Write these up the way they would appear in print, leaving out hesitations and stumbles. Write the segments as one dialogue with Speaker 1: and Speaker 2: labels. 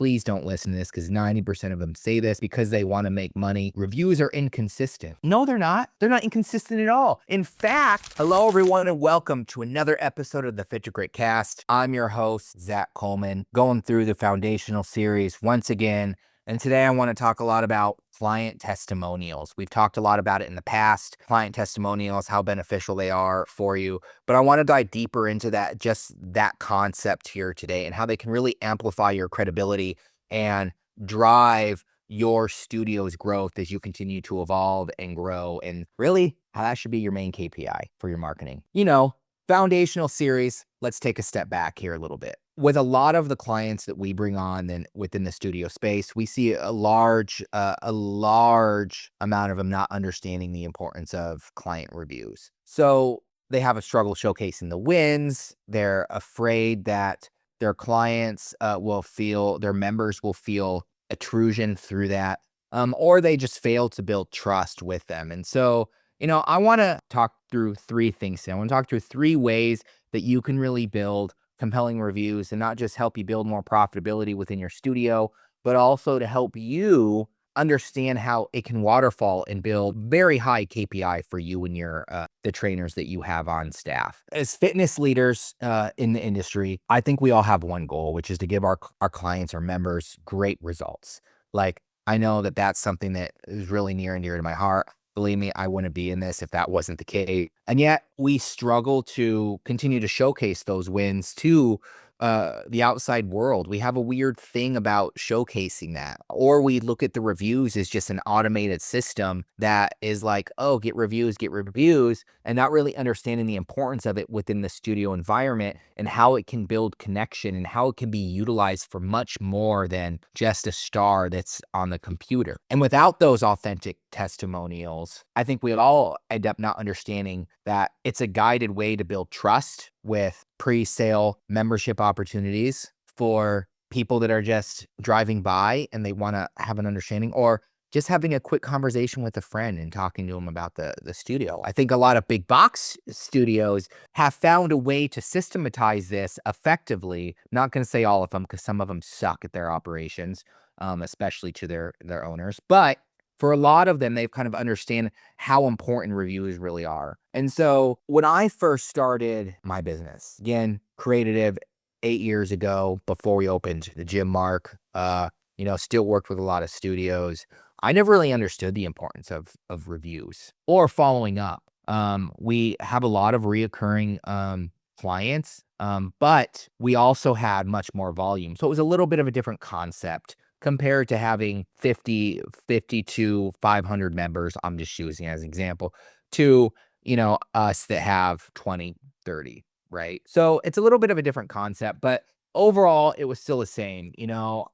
Speaker 1: Please don't listen to this because 90% of them say this because they want to make money. Reviews are inconsistent. No, they're not. They're not inconsistent at all. In fact, hello everyone and welcome to another episode of the Fit to Great Cast. I'm your host, Zach Coleman, going through the foundational series once again. And today I want to talk a lot about client testimonials. We've talked a lot about it in the past, client testimonials, how beneficial they are for you. But I want to dive deeper into that, just that concept here today and how they can really amplify your credibility and drive your studio's growth as you continue to evolve and grow, and really how that should be your main KPI for your marketing. Foundational series, let's take a step back here a little bit. With a lot of the clients that we bring on then within the studio space, we see a large amount of them not understanding the importance of client reviews. So they have a struggle showcasing the wins. They're afraid that their clients their members will feel intrusion through that, or they just fail to build trust with them. And so I want to talk through three things today. I want to talk through three ways that you can really build compelling reviews and not just help you build more profitability within your studio, but also to help you understand how it can waterfall and build very high KPI for you and the trainers that you have on staff. As fitness leaders in the industry, I think we all have one goal, which is to give our clients, our members, great results. Like, I know that that's something that is really near and dear to my heart. Believe me, I wouldn't be in this if that wasn't the case. And yet we struggle to continue to showcase those wins to the outside world. We have a weird thing about showcasing that. Or we look at the reviews as just an automated system that is like, oh, get reviews, and not really understanding the importance of it within the studio environment and how it can build connection and how it can be utilized for much more than just a star that's on the computer. And without those authentic testimonials, I think we all end up not understanding that it's a guided way to build trust with pre-sale membership opportunities for people that are just driving by and they want to have an understanding, or just having a quick conversation with a friend and talking to them about the studio. I think a lot of big box studios have found a way to systematize this effectively. Not going to say all of them because some of them suck at their operations, especially to their owners. But for a lot of them, they've kind of understand how important reviews really are. And so when I first started my business, again, creative 8 years ago, before we opened the gym, Mark, still worked with a lot of studios. I never really understood the importance of reviews or following up. We have a lot of reoccurring clients, but we also had much more volume. So it was a little bit of a different concept compared to having 50 to 500 members, I'm just using as an example, to, us that have 20, 30, right? So it's a little bit of a different concept, but overall, it was still the same.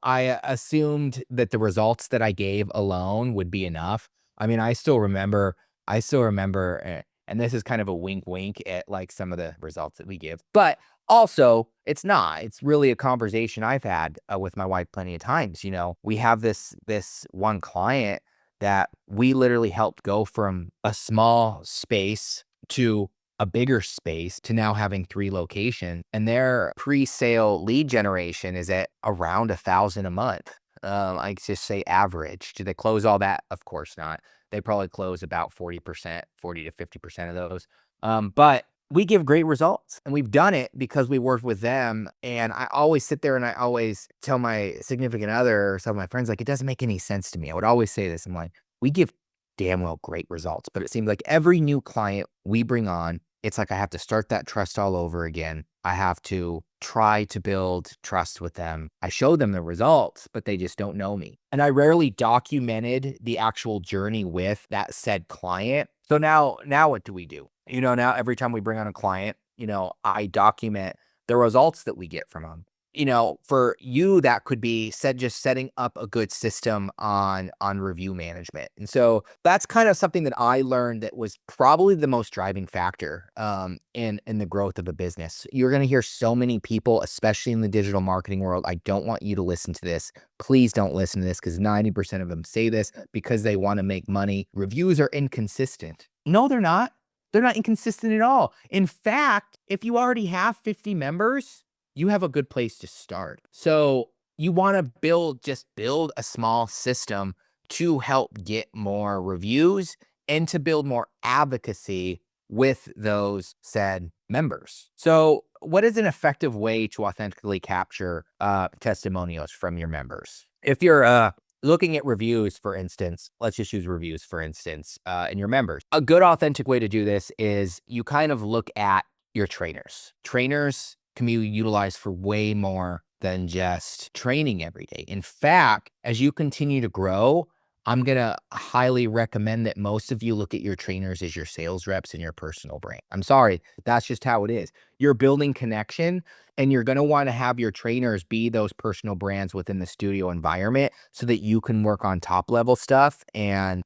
Speaker 1: I assumed that the results that I gave alone would be enough. I mean, I still remember, and this is kind of a wink, wink at like some of the results that we give, but also it's not. It's really a conversation I've had with my wife plenty of times. We have this one client that we literally helped go from a small space to a bigger space to now having 3 locations, and their pre-sale lead generation is at around 1,000 a month. I just say average. Do they close all that? Of course not. They probably close about 40%, 40 to 50% of those. But we give great results, and we've done it because we worked with them. And I always sit there and I always tell my significant other or some of my friends, like, it doesn't make any sense to me. I would always say this. I'm like, we give damn well great results, but it seems like every new client we bring on, it's like I have to start that trust all over again. I have to try to build trust with them. I show them the results, but they just don't know me. And I rarely documented the actual journey with that said client. So now what do we do? Now every time we bring on a client, I document the results that we get from them. For you, that could be just setting up a good system on review management. And so that's kind of something that I learned that was probably the most driving factor in the growth of a business. You're going to hear so many people, especially in the digital marketing world. I don't want you to listen to this. Please don't listen to this because 90% of them say this because they want to make money. Reviews are inconsistent. No, they're not. They're not inconsistent at all. In fact, if you already have 50 members, you have a good place to start. So you want to build a small system to help get more reviews and to build more advocacy with those said members. So, what is an effective way to authentically capture testimonials from your members? If you're looking at reviews, for instance, let's just use reviews, for instance, and your members. A good authentic way to do this is you kind of look at your trainers. Trainers can be utilized for way more than just training every day. In fact, as you continue to grow, I'm going to highly recommend that most of you look at your trainers as your sales reps and your personal brand. I'm sorry, that's just how it is. You're building connection, and you're going to want to have your trainers be those personal brands within the studio environment so that you can work on top level stuff and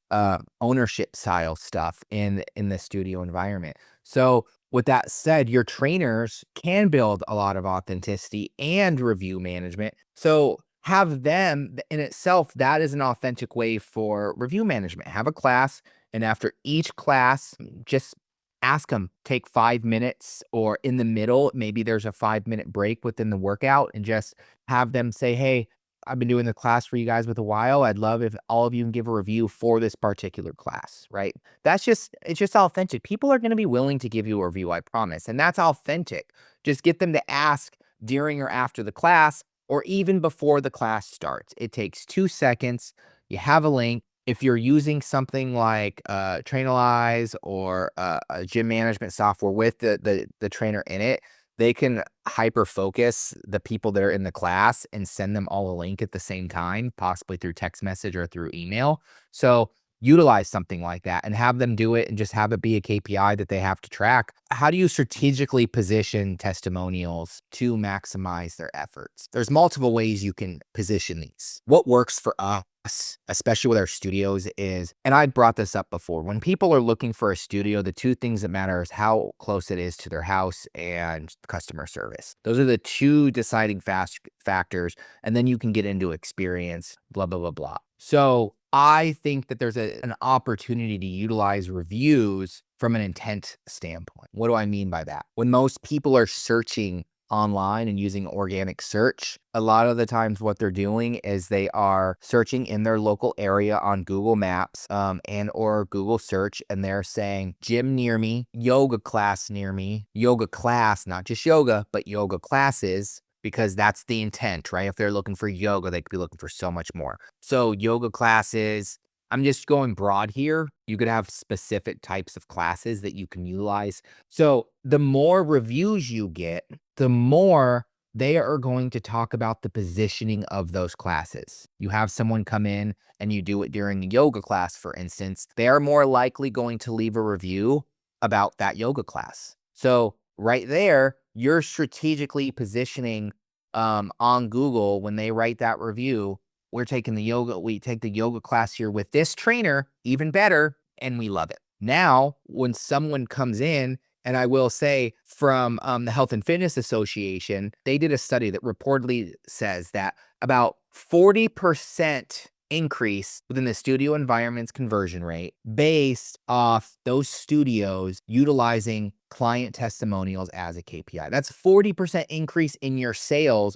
Speaker 1: ownership style stuff in the studio environment. So with that said, your trainers can build a lot of authenticity and review management. So have them in itself, that is an authentic way for review management. Have a class, and after each class, just ask them, take 5 minutes, or in the middle, maybe there's a 5 minute break within the workout, and just have them say, hey, I've been doing the class for you guys with a while. I'd love if all of you can give a review for this particular class, right? It's just authentic. People are going to be willing to give you a review, I promise. And that's authentic. Just get them to ask during or after the class, or even before the class starts. It takes 2 seconds. You have a link. If you're using something like Transformative or a gym management software with the trainer in it, they can hyper focus the people that are in the class and send them all a link at the same time, possibly through text message or through email. So utilize something like that and have them do it, and just have it be a KPI that they have to track. How do you strategically position testimonials to maximize their efforts? There's multiple ways you can position these. What works for us, especially with our studios, is, and I brought this up before, when people are looking for a studio, the two things that matter is how close it is to their house and customer service. Those are the two deciding factors. And then you can get into experience, blah, blah, blah, blah. So I think that there's an opportunity to utilize reviews from an intent standpoint. What do I mean by that? When most people are searching online and using organic search, a lot of the times what they're doing is they are searching in their local area on Google Maps and or Google search, and they're saying gym near me, yoga class near me, yoga class, not just yoga, but yoga classes, because that's the intent, right? If they're looking for yoga, they could be looking for so much more. So yoga classes, I'm just going broad here. You could have specific types of classes that you can utilize. So the more reviews you get, the more they are going to talk about the positioning of those classes. You have someone come in and you do it during a yoga class, for instance, they are more likely going to leave a review about that yoga class. So right there, you're strategically positioning on Google when they write that review. We take the yoga class here with this trainer, even better, and we love it. Now, when someone comes in, and I will say from the Health and Fitness Association, they did a study that reportedly says that about 40% increase within the studio environment's conversion rate based off those studios utilizing client testimonials as a KPI. That's 40% increase in your sale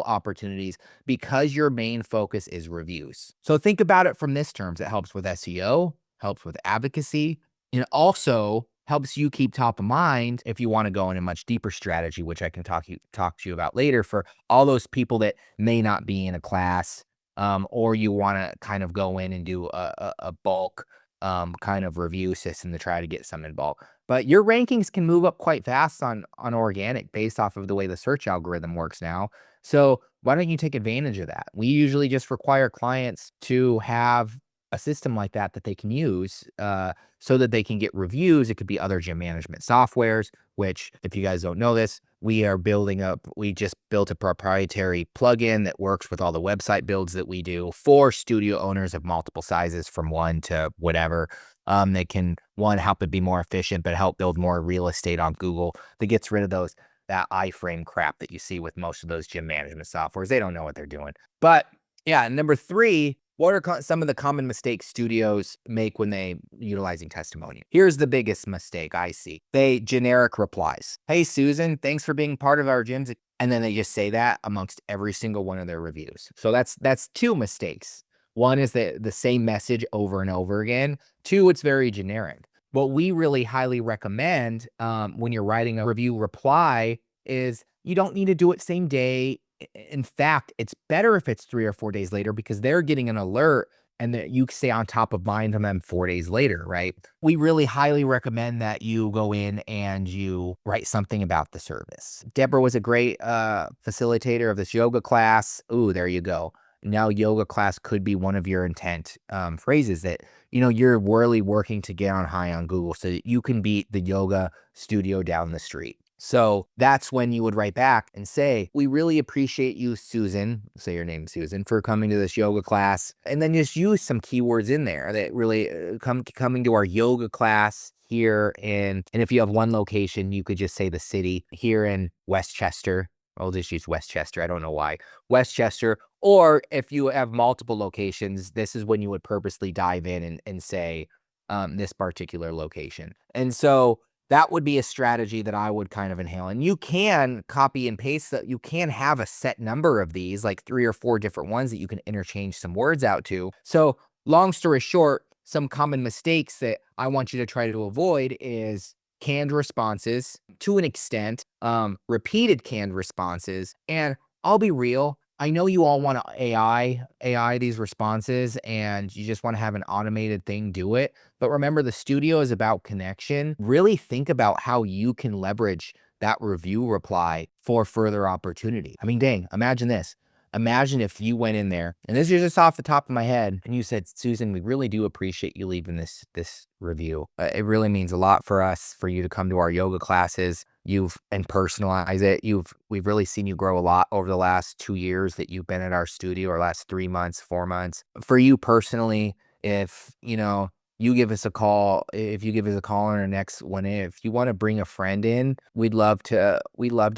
Speaker 1: opportunities because your main focus is reviews. So think about it from this terms. It helps with SEO, helps with advocacy, and also helps you keep top of mind if you want to go in a much deeper strategy, which I can talk to you about later, for all those people that may not be in a class, or you want to kind of go in and do a bulk kind of review system to try to get some in bulk. But your rankings can move up quite fast on organic based off of the way the search algorithm works now. So why don't you take advantage of that? We usually just require clients to have a system like that they can use so that they can get reviews. It could be other gym management softwares, which, if you guys don't know this, we just built a proprietary plugin that works with all the website builds that we do for studio owners of multiple sizes, from one to whatever. They can, one, help it be more efficient, but help build more real estate on Google that gets rid of that iframe crap that you see with most of those gym management softwares. They don't know what they're doing. But yeah, number three, what are some of the common mistakes studios make when they utilizing testimonial? Here's the biggest mistake I see. They generic replies. Hey, Susan, thanks for being part of our gyms And then they just say that amongst every single one of their reviews. So that's two mistakes. One is the same message over and over again. Two, it's very generic. What we really highly recommend when you're writing a review reply is you don't need to do it same day. In fact, it's better if it's 3 or 4 days later because they're getting an alert and that you stay on top of mind on them 4 days later, right? We really highly recommend that you go in and you write something about the service. Deborah was a great facilitator of this yoga class. Ooh, there you go. Now yoga class could be one of your intent phrases that, you're really working to get on high on Google so that you can beat the yoga studio down the street. So that's when you would write back and say, we really appreciate you, Susan, say your name, Susan, for coming to this yoga class. And then just use some keywords in there that really coming to our yoga class here. And if you have one location, you could just say the city here in Westchester. I'll just use Westchester. I don't know why. Westchester. Or if you have multiple locations, this is when you would purposely dive in and say this particular location. And so that would be a strategy that I would kind of inhale. And you can copy and paste that. You can have a set number of these, like 3 or 4 different ones that you can interchange some words out to. So long story short, some common mistakes that I want you to try to avoid is canned responses to an extent, repeated canned responses. And I'll be real. I know you all want to AI these responses and you just want to have an automated thing do it. But remember, the studio is about connection. Really think about how you can leverage that review reply for further opportunity. I mean, dang, imagine this. Imagine if you went in there, and this is just off the top of my head, and you said, Susan, we really do appreciate you leaving this review. It really means a lot for us for you to come to our yoga classes. And personalize it. We've really seen you grow a lot over the last 2 years that you've been at our studio, or last 3 months, 4 months. For you personally, if you give us a call, if you give us a call on our next one, if you want to bring a friend in, we'd love to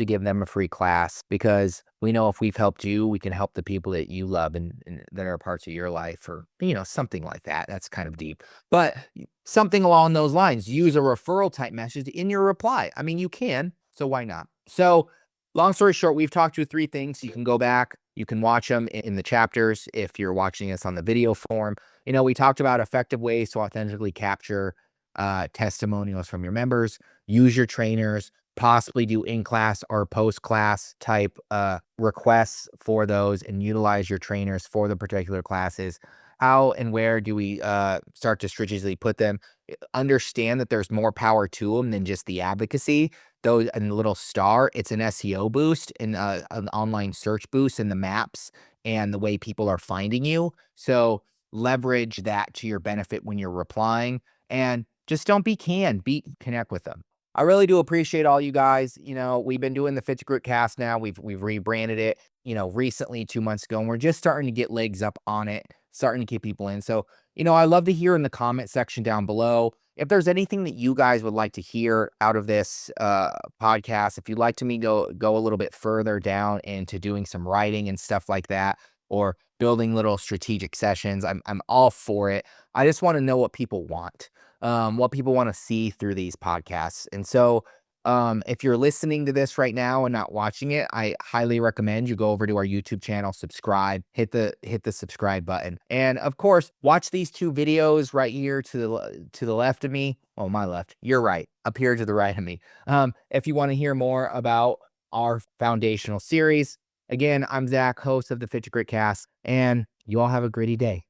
Speaker 1: give them a free class because we know if we've helped you, we can help the people that you love and that are parts of your life, or something like that. That's kind of deep, but something along those lines. Use a referral type message in your reply. I mean, you can, so why not? So long story short, we've talked through 3 things. You can go back, you can watch them in the chapters if you're watching us on the video form. We talked about effective ways to authentically capture testimonials from your members. Use your trainers, possibly do in-class or post-class type requests for those, and utilize your trainers for the particular classes. How and where do we start to strategically put them? Understand that there's more power to them than just the advocacy. Those and the little star, it's an SEO boost and an online search boost in the maps and the way people are finding you. So leverage that to your benefit when you're replying, and just don't be canned. Connect with them. I really do appreciate all you guys. We've been doing the Fit to Grit cast now. We've rebranded it, recently 2 months ago, and we're just starting to get legs up on it, starting to get people in. So, I love to hear in the comment section down below if there's anything that you guys would like to hear out of this podcast. If you'd like to go a little bit further down into doing some writing and stuff like that, or building little strategic sessions, I'm all for it. I just want to know what people want. What people want to see through these podcasts. And so if you're listening to this right now and not watching it, I highly recommend you go over to our YouTube channel, subscribe, hit the subscribe button. And of course, watch these 2 videos right here to the left of me. Oh, my left, your right, up here to the right of me. If you want to hear more about our foundational series. Again, I'm Zach, host of the Fit to Grit cast, and you all have a gritty day.